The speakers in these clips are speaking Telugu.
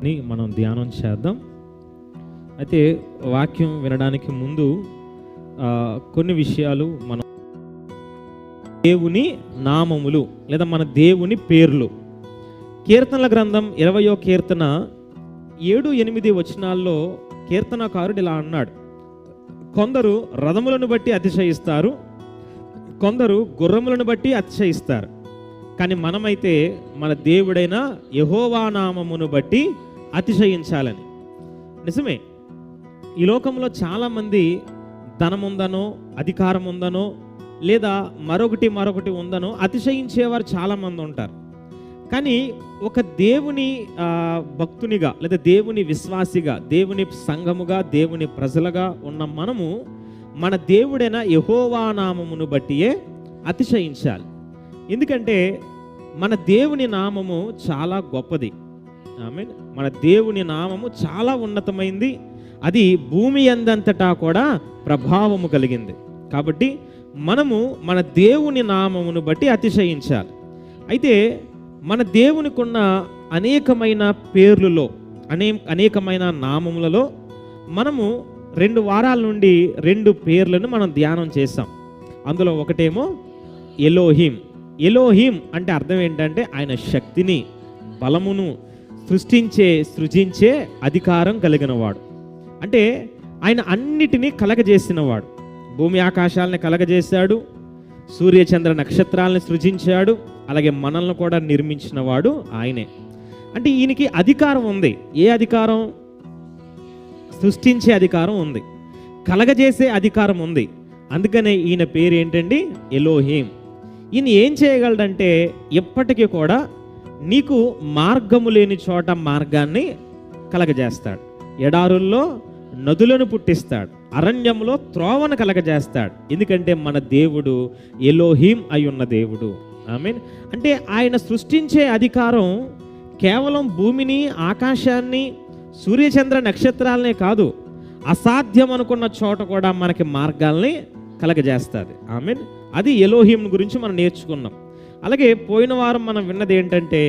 అని మనం ధ్యానం చేద్దాం. అయితే వాక్యం వినడానికి ముందు కొన్ని విషయాలు మనం దేవుని నామములు లేదా మన దేవుని పేర్లు. కీర్తనల గ్రంథం 20వ కీర్తన 7-8 వచనాల్లో కీర్తనకారుడు ఇలా అన్నాడు: కొందరు రథములను బట్టి అతిశయిస్తారు, కొందరు గుర్రములను బట్టి అతిశయిస్తారు, కానీ మనమైతే మన దేవుడైన యెహోవా నామమును బట్టి అతిశయించాలని. నిజమే, ఈ లోకంలో చాలామంది ధనముందనో అధికారం ఉందనో లేదా మరొకటి ఉందనో అతిశయించేవారు చాలామంది ఉంటారు. కానీ ఒక దేవుని భక్తునిగా లేదా దేవుని విశ్వాసిగా, దేవుని సంఘముగా, దేవుని ప్రజలుగా ఉన్న మనము మన దేవుడైన యెహోవా నామమును బట్టియే అతిశయించాలి. ఎందుకంటే మన దేవుని నామము చాలా గొప్పది. ఆమేన్. మన దేవుని నామము చాలా ఉన్నతమైంది. అది భూమి అందంతటా కూడా ప్రభావము కలిగింది. కాబట్టి మనము మన దేవుని నామమును బట్టి అతిశయించాలి. అయితే మన దేవునికి ఉన్న అనేకమైన పేర్లలో, అనేకమైన నామములలో మనము 2 వారాల నుండి 2 పేర్లను మనం ధ్యానం చేసాం. అందులో ఒకటేమో ఎలోహిం. ఎలోహిం అంటే అర్థం ఏంటంటే ఆయన శక్తిని, బలమును, సృజించే అధికారం కలిగిన వాడు. అంటే ఆయన అన్నిటినీ కలగజేసినవాడు. భూమి ఆకాశాలని కలగజేశాడు, సూర్యచంద్ర నక్షత్రాలను సృజించాడు, అలాగే మనల్ని కూడా నిర్మించినవాడు ఆయనే. అంటే ఈయనకి అధికారం ఉంది. ఏ అధికారం? సృష్టించే అధికారం ఉంది, కలగజేసే అధికారం ఉంది. అందుకనే ఈయన పేరు ఏంటండి? ఎలోహిం. ఈయన ఏం చేయగలడంటే ఎప్పటికీ కూడా నీకు మార్గము లేని చోట మార్గాన్ని కలగజేస్తాడు, ఎడారుల్లో నదులను పుట్టిస్తాడు, అరణ్యంలో త్రోవను కలగజేస్తాడు. ఎందుకంటే మన దేవుడు ఎలోహిం అయి ఉన్న దేవుడు. ఆమేన్. అంటే ఆయన సృష్టించే అధికారం కేవలం భూమిని, ఆకాశాన్ని, సూర్యచంద్ర నక్షత్రాలనే కాదు, అసాధ్యం అనుకున్న చోట కూడా మనకి మార్గాల్ని కలగజేస్తుంది. ఆమేన్. అది ఎలోహిం గురించి మనం నేర్చుకున్నాం. అలాగే పోయిన వారం మనం విన్నది ఏంటంటే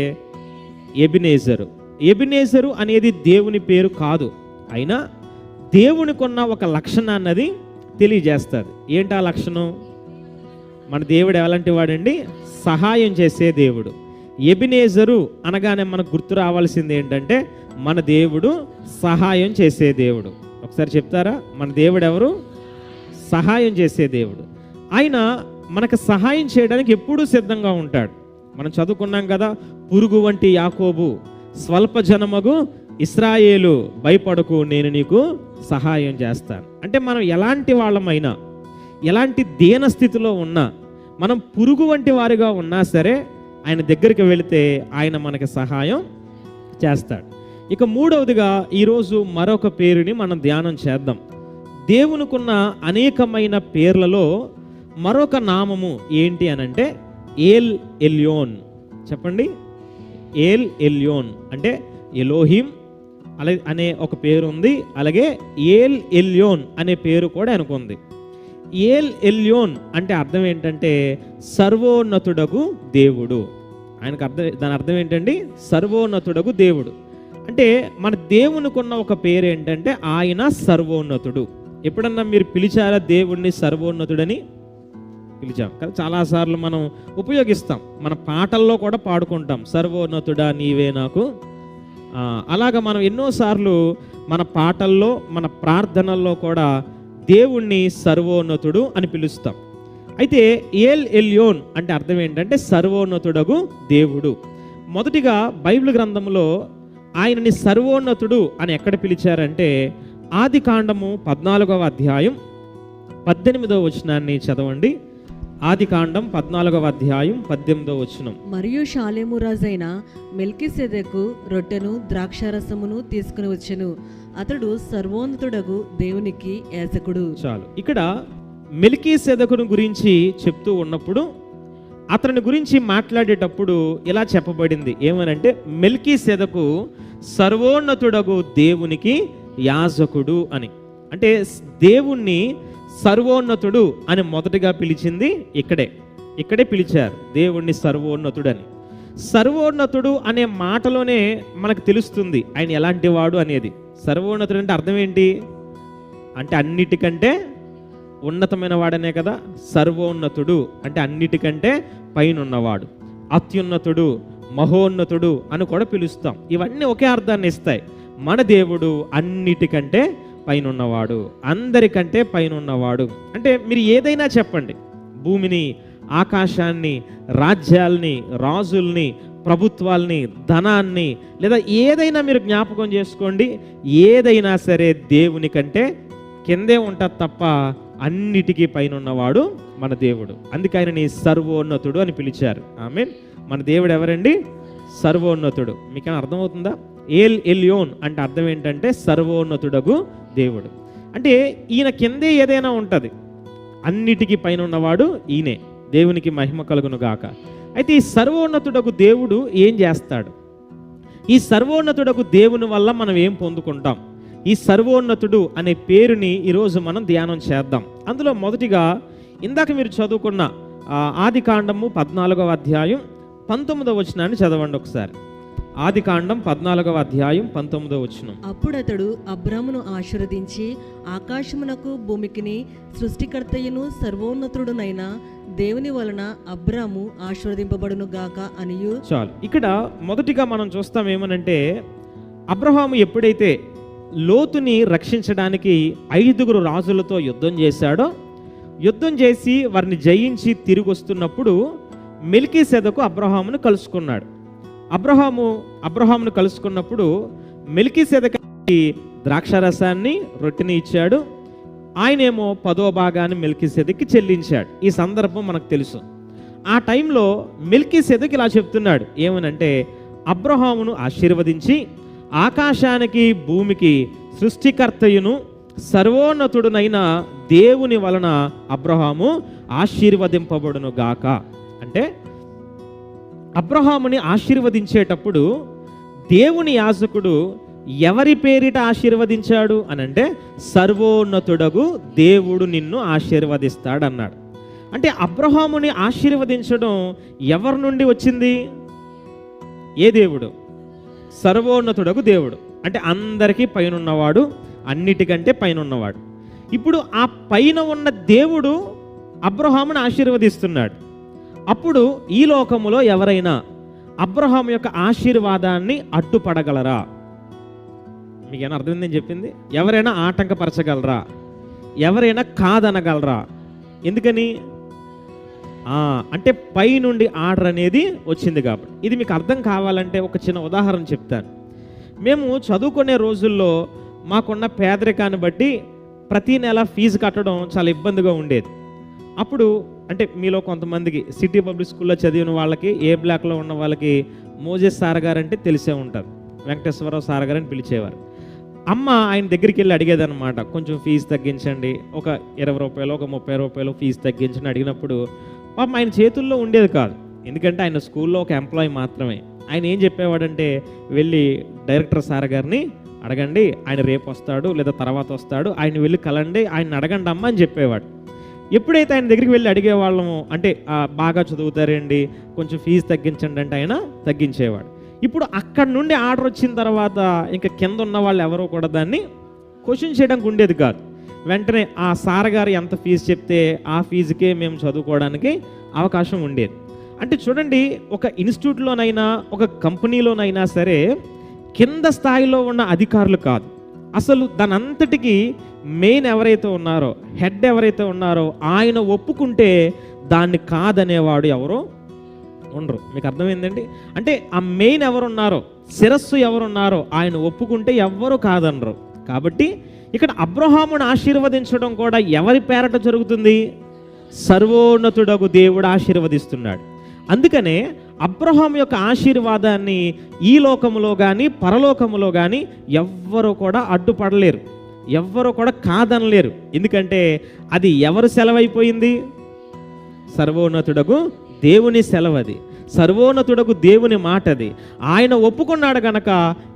ఎబినేజరు. ఎబినేజరు అనేది దేవుని పేరు కాదు, అయినా దేవునికి ఉన్న ఒక లక్షణాన్ని అది తెలియజేస్తుంది. ఏంటి ఆ లక్షణం? మన దేవుడు ఎలాంటి వాడండి? సహాయం చేసే దేవుడు. ఎబినేజరు అనగానే మనకు గుర్తు రావాల్సింది ఏంటంటే మన దేవుడు సహాయం చేసే దేవుడు. ఒకసారి చెప్తారా? మన దేవుడు ఎవరు? సహాయం చేసే దేవుడు. ఆయన మనకు సహాయం చేయడానికి ఎప్పుడూ సిద్ధంగా ఉంటాడు. మనం చదువుకున్నాం కదా, పురుగు వంటి యాకోబు, స్వల్ప జనమగు ఇశ్రాయేలు, భయపడకు, నేను నీకు సహాయం చేస్తాను. అంటే మనం ఎలాంటి వాళ్ళమైనా, ఎలాంటి దీన స్థితిలో ఉన్నా, మనం పురుగు వంటి వారిగా ఉన్నా సరే ఆయన దగ్గరికి వెళితే ఆయన మనకి సహాయం చేస్తాడు. ఇక మూడవదిగా ఈరోజు మరొక పేరుని మనం ధ్యానం చేద్దాం. దేవునికున్న అనేకమైన పేర్లలో మరొక నామము ఏంటి అనంటే ఏల్ ఎల్యోన్. చెప్పండి. ఏల్ ఎల్యోన్ అంటే ఎలోహిం అనే ఒక పేరు ఉంది, అలాగే ఏల్ ఎల్యోన్ అనే పేరు కూడా అనుకుంది. ఏల్ ఎల్యోన్ అంటే అర్థం ఏంటంటే సర్వోన్నతుడగు దేవుడు. ఆయనకు దాని అర్థం ఏంటండి? సర్వోన్నతుడగు దేవుడు. అంటే మన దేవునికి ఉన్న ఒక పేరు ఏంటంటే ఆయన సర్వోన్నతుడు. ఎప్పుడన్నా మీరు పిలిచారా దేవుణ్ణి సర్వోన్నతుడని? పిలిచాం కదా, చాలాసార్లు మనం ఉపయోగిస్తాం, మన పాటల్లో కూడా పాడుకుంటాం, సర్వోన్నతుడా నీవే నాకు. అలాగా మనం ఎన్నోసార్లు మన పాటల్లో, మన ప్రార్థనల్లో కూడా దేవుణ్ణి సర్వోన్నతుడు అని పిలుస్తాం. అయితే ఏల్ ఎల్యోన్ అంటే అర్థం ఏంటంటే సర్వోన్నతుడగు దేవుడు. మొదటిగా బైబిల్ గ్రంథంలో ఆయనని సర్వోన్నతుడు అని ఎక్కడ పిలిచారంటే ఆదికాండము 14వ అధ్యాయం 18వ వచనాన్ని చదవండి. ఆదికాండం 14వ అధ్యాయం 18వ వచనం. మరియు షాలేము రాజైన మెల్కీసెదెకు రొట్టెను ద్రాక్షారసమును తీసుకుని వచ్చెను, అతడు సర్వోన్నతుడగు దేవునికి యాజకుడు. చాలు. ఇక్కడ మెల్కీసెదెకును గురించి చెప్తూ ఉన్నప్పుడు అతని గురించి మాట్లాడేటప్పుడు ఇలా చెప్పబడింది ఏమనంటే మెల్కీసెదెకు సర్వోన్నతుడగు దేవునికి యాజకుడు అని. అంటే దేవుణ్ణి సర్వోన్నతుడు అని మొదటగా పిలిచింది ఇక్కడే పిలిచారు, దేవుణ్ణి సర్వోన్నతుడని. సర్వోన్నతుడు అనే మాటలోనే మనకు తెలుస్తుంది ఆయన ఎలాంటి వాడు అనేది. సర్వోన్నతుడు అంటే అర్థం ఏంటి అంటే అన్నిటికంటే ఉన్నతమైన వాడనే కదా. సర్వోన్నతుడు అంటే అన్నిటికంటే పైన ఉన్నవాడు, అత్యున్నతుడు, మహోన్నతుడు అని కూడా పిలుస్తాం. ఇవన్నీ ఒకే అర్థాన్ని ఇస్తాయి. మన దేవుడు అన్నిటికంటే పైన ఉన్నవాడు, అందరికంటే పైన ఉన్నవాడు. అంటే మీరు ఏదైనా చెప్పండి, భూమిని, ఆకాశాన్ని, రాజ్యాల్ని, రాజుల్ని, ప్రభుత్వాల్ని, ధనాన్ని, లేదా ఏదైనా మీరు జ్ఞాపకం చేసుకోండి, ఏదైనా సరే దేవుని కంటే కిందే ఉంటుంది తప్ప అన్నిటికీ పైన ఉన్నవాడు మన దేవుడు. అందుకే ఆయనని సర్వోన్నతుడు అని పిలిచారు. ఆమేన్. మన దేవుడు ఎవరండి? సర్వోన్నతుడు. మీకేమైనా అర్థమవుతుందా? ఏల్ ఎల్యోన్ అంటే అర్థం ఏంటంటే సర్వోన్నతుడగు దేవుడు. అంటే ఈయన కిందే ఏదైనా ఉంటుంది, అన్నిటికీ పైన ఉన్నవాడు ఈయనే. దేవునికి మహిమ కలుగును గాక. అయితే ఈ సర్వోన్నతుడగు దేవుడు ఏం చేస్తాడు? ఈ సర్వోన్నతుడగు దేవుని వల్ల మనం ఏం పొందుకుంటాం? ఈ సర్వోన్నతుడు అనే పేరుని ఈరోజు మనం ధ్యానం చేద్దాం. అందులో మొదటిగా ఇందాక మీరు చదువుకున్న ఆదికాండము 14వ అధ్యాయం 19వ వచనాన్ని చదవండి ఒకసారి. ఆదికాండం 14వ అధ్యాయం 19వ వచనం. అప్పుడు అతడు అబ్రామును ఆశీర్వదించి, ఆకాశమునకు భూమికిని సృష్టికర్తయును సర్వోన్నతుడునైన దేవుని వలన అబ్రాము ఆశీర్వదింపబడును గాక అనియు. చాలు. ఇక్కడ మొదటిగా మనం చూస్తాం ఏమనంటే, అబ్రహాము ఎప్పుడైతే లోతుని రక్షించడానికి 5 రాజులతో యుద్ధం చేశాడో, యుద్ధం చేసి వారిని జయించి తిరిగి వస్తున్నప్పుడు మెల్కీసెదెకు అబ్రహామును కలుసుకున్నాడు. అబ్రహామును కలుసుకున్నప్పుడు మెల్కీసెదెకుకి ద్రాక్షారసాన్ని, రొట్టెని ఇచ్చాడు. ఆయనేమో 10వ భాగాన్ని మెల్కీసెదెకుకి చెల్లించాడు. ఈ సందర్భం మనకు తెలుసు. ఆ టైంలో మెల్కీసెదెకు ఇలా చెప్తున్నాడు ఏమనంటే, అబ్రహామును ఆశీర్వదించి ఆకాశానికి భూమికి సృష్టికర్తయును సర్వోన్నతుడునైన దేవుని వలన అబ్రహాము ఆశీర్వదింపబడును గాక. అంటే అబ్రహాముని ఆశీర్వదించేటప్పుడు దేవుని యాజకుడు ఎవరి పేరిట ఆశీర్వదించాడు అనంటే, సర్వోన్నతుడగు దేవుడు నిన్ను ఆశీర్వదిస్తాడు అన్నాడు. అంటే అబ్రహాముని ఆశీర్వదించడం ఎవరి నుండి వచ్చింది? ఏ దేవుడు? సర్వోన్నతుడగు దేవుడు. అంటే అందరికీ పైన ఉన్నవాడు, అన్నిటికంటే పైన ఉన్నవాడు. ఇప్పుడు ఆ పైన ఉన్న దేవుడు అబ్రహాముని ఆశీర్వదిస్తున్నాడు. అప్పుడు ఈ లోకములో ఎవరైనా అబ్రహాము యొక్క ఆశీర్వాదాన్ని అడ్డుపడగలరా? మీకేనా అర్థమైందని చెప్పింది? ఎవరైనా ఆటంకపరచగలరా? ఎవరైనా కాదనగలరా? ఎందుకని? అంటే పై నుండి ఆర్డర్ అనేది వచ్చింది కాబట్టి. ఇది మీకు అర్థం కావాలంటే ఒక చిన్న ఉదాహరణ చెప్తాను. మేము చదువుకునే రోజుల్లో మాకున్న పేదరికాన్ని బట్టి ప్రతి నెల ఫీజు కట్టడం చాలా ఇబ్బందిగా ఉండేది. అప్పుడు అంటే మీలో కొంతమందికి సిటీ పబ్లిక్ స్కూల్లో చదివిన వాళ్ళకి, ఏ బ్లాక్లో ఉన్న వాళ్ళకి మోజెస్ సార్ గారు అంటే తెలిసే ఉంటారు. వెంకటేశ్వరరావు సార్ గారు అని పిలిచేవారు. అమ్మ ఆయన దగ్గరికి వెళ్ళి అడిగేదన్నమాట, కొంచెం ఫీజు తగ్గించండి, ఒక 20 రూపాయలు, ఒక 30 రూపాయలు ఫీజు తగ్గించండి అడిగినప్పుడు పాపం ఆయన చేతుల్లో ఉండేది కాదు. ఎందుకంటే ఆయన స్కూల్లో ఒక ఎంప్లాయీ మాత్రమే. ఆయన ఏం చెప్పేవాడంటే, వెళ్ళి డైరెక్టర్ సార్ గారిని అడగండి, ఆయన రేపు వస్తాడు లేదా తర్వాత వస్తాడు, ఆయన వెళ్ళి కలండి, ఆయన అడగండి అమ్మ అని చెప్పేవాడు. ఎప్పుడైతే ఆయన దగ్గరికి వెళ్ళి అడిగేవాళ్ళము, అంటే బాగా చదువుతారండి, కొంచెం ఫీజు తగ్గించండి అంటే ఆయన తగ్గించేవాడు. ఇప్పుడు అక్కడ నుండి ఆర్డర్ వచ్చిన తర్వాత ఇంకా కింద ఉన్న వాళ్ళు ఎవరో కూడా దాన్ని క్వశ్చన్ చేయడానికి ఉండేది కాదు. వెంటనే ఆ సార్ గారు ఎంత ఫీజు చెప్తే ఆ ఫీజుకే మేము చదువుకోవడానికి అవకాశం ఉండేది. అంటే చూడండి, ఒక ఇన్స్టిట్యూట్లోనైనా ఒక కంపెనీలోనైనా సరే కింద స్థాయిలో ఉన్న అధికారులు కాదు, అసలు దాని అంతటికీ మెయిన్ ఎవరైతే ఉన్నారో, హెడ్ ఎవరైతే ఉన్నారో ఆయన ఒప్పుకుంటే దాన్ని కాదనేవాడు ఎవరో ఉండరు. మీకు అర్థమైందండి? అంటే ఆ మెయిన్ ఎవరున్నారో, శిరస్సు ఎవరున్నారో ఆయన ఒప్పుకుంటే ఎవ్వరు కాదనరు. కాబట్టి ఇక్కడ అబ్రహామును ఆశీర్వదించడం కూడా ఎవరి పేరట జరుగుతుంది? సర్వోన్నతుడగు దేవుడు ఆశీర్వదిస్తున్నాడు. అందుకనే అబ్రహాము యొక్క ఆశీర్వాదాన్ని ఈ లోకములో కానీ పరలోకములో కానీ ఎవ్వరూ కూడా అడ్డుపడలేరు, ఎవ్వరూ కూడా కాదనలేరు. ఎందుకంటే అది ఎవరు సెలవైపోయింది? సర్వోన్నతుడగు దేవుని సెలవది, సర్వోన్నతుడగు దేవుని మాట అది. ఆయన ఒప్పుకున్నాడు గనక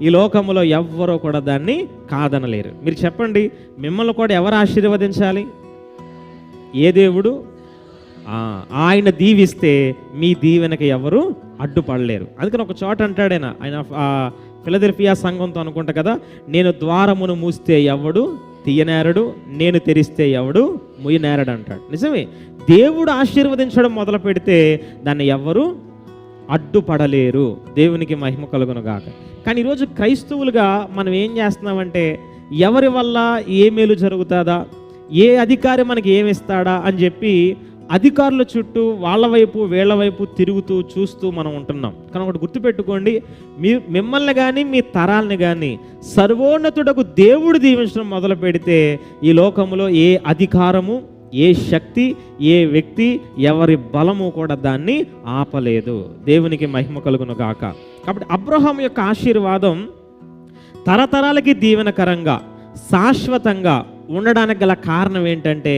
ఈ లోకములో ఎవ్వరూ కూడా దాన్ని కాదనలేరు. మీరు చెప్పండి, మిమ్మల్ని కూడా ఎవరు ఆశీర్వదించాలి? ఏ దేవుడు? ఆయన దీవిస్తే మీ దీవెనకి ఎవరు అడ్డుపడలేరు. అందుకని ఒక చోట అంటాడు ఆయన ఫిలదెల్ఫియా సంఘంతో అనుకుంటా కదా, నేను ద్వారమును మూస్తే ఎవడు తీయనేరడు, నేను తెరిస్తే ఎవడు ముయ్యనేరడు అంటాడు. నిజమే, దేవుడు ఆశీర్వదించడం మొదలు పెడితే దాన్ని ఎవ్వరు అడ్డుపడలేరు. దేవునికి మహిమ కలుగును గాక. కానీ ఈరోజు క్రైస్తవులుగా మనం ఏం చేస్తున్నామంటే, ఎవరి వల్ల ఏ మేలు జరుగుతుందా, ఏ అధికారి మనకి ఏమిస్తాడా అని చెప్పి అధికారుల చుట్టూ వాళ్ళ వైపు వీళ్ళ వైపు తిరుగుతూ చూస్తూ మనం ఉంటున్నాం. కానీ ఒకటి గుర్తుపెట్టుకోండి, మిమ్మల్ని కానీ మీ తరాలని కానీ సర్వోన్నతుడకు దేవుడు దీవించడం మొదలు పెడితే ఈ లోకంలో ఏ అధికారము, ఏ శక్తి, ఏ వ్యక్తి, ఎవరి బలము కూడా దాన్ని ఆపలేదు. దేవునికి మహిమ కలుగును గాక. కాబట్టి అబ్రహాము యొక్క ఆశీర్వాదం తరతరాలకి దీవెనకరంగా శాశ్వతంగా ఉండడానికి గల కారణం ఏంటంటే,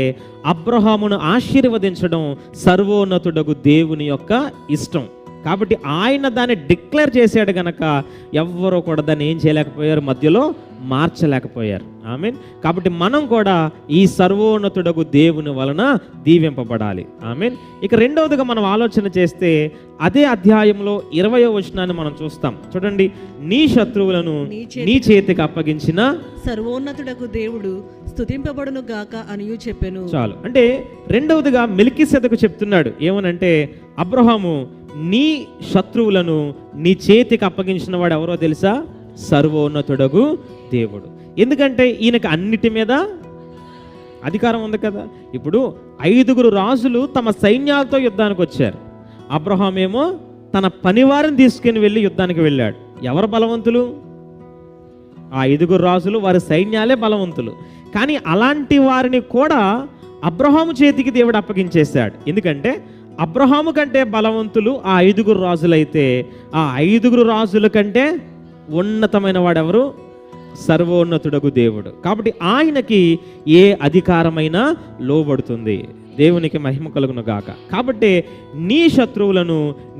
అబ్రహామును ఆశీర్వదించడం సర్వోన్నతుడగు దేవుని యొక్క ఇష్టం. కాబట్టి ఆయన దాన్ని డిక్లేర్ చేశాడు గనక ఎవ్వరూ కూడా దాన్ని ఏం చేయలేకపోయారు, మధ్యలో మార్చలేకపోయారు. ఆమేన్. కాబట్టి మనం కూడా ఈ సర్వోన్నతుడగు దేవుని వలన దీవింపబడాలి. ఆమేన్. ఇక రెండవదిగా మనం ఆలోచన చేస్తే అదే అధ్యాయంలో 20వ వచనాన్ని మనం చూస్తాం. చూడండి, నీ శత్రువులను నీ చేతికి అప్పగించిన సర్వోన్నతుడకు దేవుడు స్తుతింపబడును గాక అనియు చెప్పెను. చాలు. అంటే రెండవదిగా మెల్కీసెదెకు చెప్తున్నాడు ఏమనంటే, అబ్రహాము నీ శత్రువులను నీ చేతికి అప్పగించిన వాడు ఎవరో తెలుసా? సర్వోన్నతుడగు దేవుడు. ఎందుకంటే ఈయనకి అన్నిటి మీద అధికారం ఉంది కదా. ఇప్పుడు 5 రాజులు తమ సైన్యాలతో యుద్ధానికి వచ్చారు. అబ్రహాం ఏమో తన పనివారిని తీసుకుని వెళ్ళి యుద్ధానికి వెళ్ళాడు. ఎవరు బలవంతులు? ఆ 5 రాజులు, వారి సైన్యాలే బలవంతులు. కానీ అలాంటి వారిని కూడా అబ్రహాము చేతికి దేవుడు అప్పగించేశాడు. ఎందుకంటే అబ్రహాము కంటే బలవంతులు ఆ 5 రాజులైతే, ఆ 5 రాజుల కంటే ఉన్నతమైన వాడెవరు? సర్వోన్నతుడగు దేవుడు. కాబట్టి ఆయనకి ఏ అధికారమైనా లోబడుతుంది. దేవునికి మహిమ కలుగును గాక. కాబట్టి నీ శత్రువులను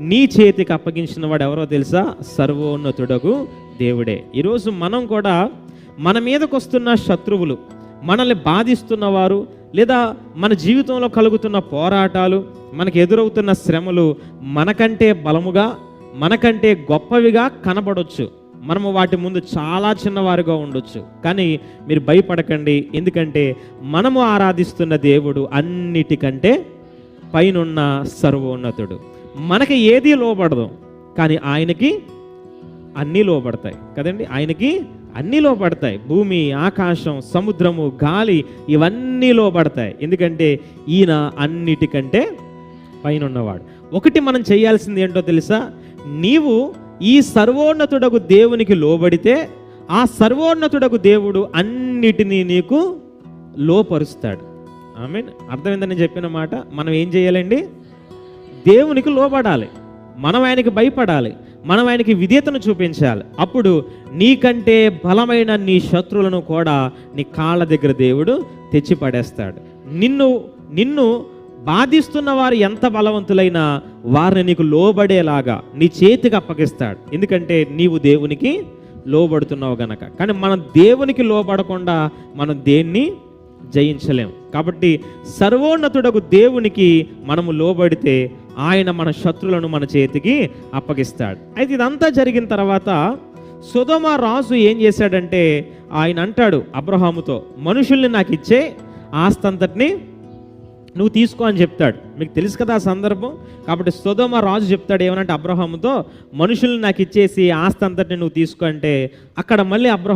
నీ చేతికి అప్పగించిన వాడు ఎవరో తెలుసా? సర్వోన్నతుడగు దేవుడే. ఈరోజు మనం కూడా మన మీదకు వస్తున్న శత్రువులు, మనల్ని బాధిస్తున్నవారు, లేదా మన జీవితంలో కలుగుతున్న పోరాటాలు, మనకు ఎదురవుతున్న శ్రమలు మనకంటే బలముగా, మనకంటే గొప్పవిగా కనబడొచ్చు. మనము వాటి ముందు చాలా చిన్నవారుగా ఉండొచ్చు. కానీ మీరు భయపడకండి, ఎందుకంటే మనము ఆరాధిస్తున్న దేవుడు అన్నిటికంటే పైనున్న సర్వోన్నతుడు. మనకి ఏది లోబడదు, కానీ ఆయనకి అన్నీ లోబడతాయి కదండి. ఆయనకి అన్నీ లోబడతాయి. భూమి, ఆకాశం, సముద్రము, గాలి ఇవన్నీ లోబడతాయి. ఎందుకంటే ఈయన అన్నిటికంటే పైన ఉన్నవాడు. ఒకటి మనం చేయాల్సింది ఏంటో తెలుసా? నీవు ఈ సర్వోన్నతుడగు దేవునికి లోబడితే ఆ సర్వోన్నతుడగు దేవుడు అన్నిటినీ నీకు లోపరుస్తాడు. ఆమేన్. అర్థమైందని చెప్పిన మాట. మనం ఏం చేయాలండి? దేవునికి లోబడాలి, మనం ఆయనకి భయపడాలి, మనం ఆయనకి విధేయతను చూపించాలి. అప్పుడు నీకంటే బలమైన నీ శత్రువులను కూడా నీ కాళ్ళ దగ్గర దేవుడు తెచ్చి పడేస్తాడు. నిన్ను బాధిస్తున్న వారు ఎంత బలవంతులైనా వారిని నీకు లోబడేలాగా నీ చేతికి అప్పగిస్తాడు. ఎందుకంటే నీవు దేవునికి లోబడుతున్నావు గనక. కానీ మనం దేవునికి లోబడకుండా మనం దేన్ని జయించలేము. కాబట్టి సర్వోన్నతుడకు దేవునికి మనము లోబడితే ఆయన మన శత్రువులను మన చేతికి అప్పగిస్తాడు. అయితే ఇదంతా జరిగిన తర్వాత సొదొమ రాజు ఏం చేశాడంటే, ఆయన అంటాడు అబ్రహాముతో, మనుషుల్ని నాకు ఇచ్చే ఆస్తంతటిని నువ్వు తీసుకో అని చెప్తాడు. మీకు తెలుసు కదా ఆ సందర్భం. కాబట్టి సొదొమ రాజు చెప్తాడు ఏమనంటే అబ్రహాముతో, మనుషుల్ని నాకు ఇచ్చేసి ఆస్తి అంతటిని నువ్వు తీసుకో అంటే, అక్కడ మళ్ళీ అబ్రహాం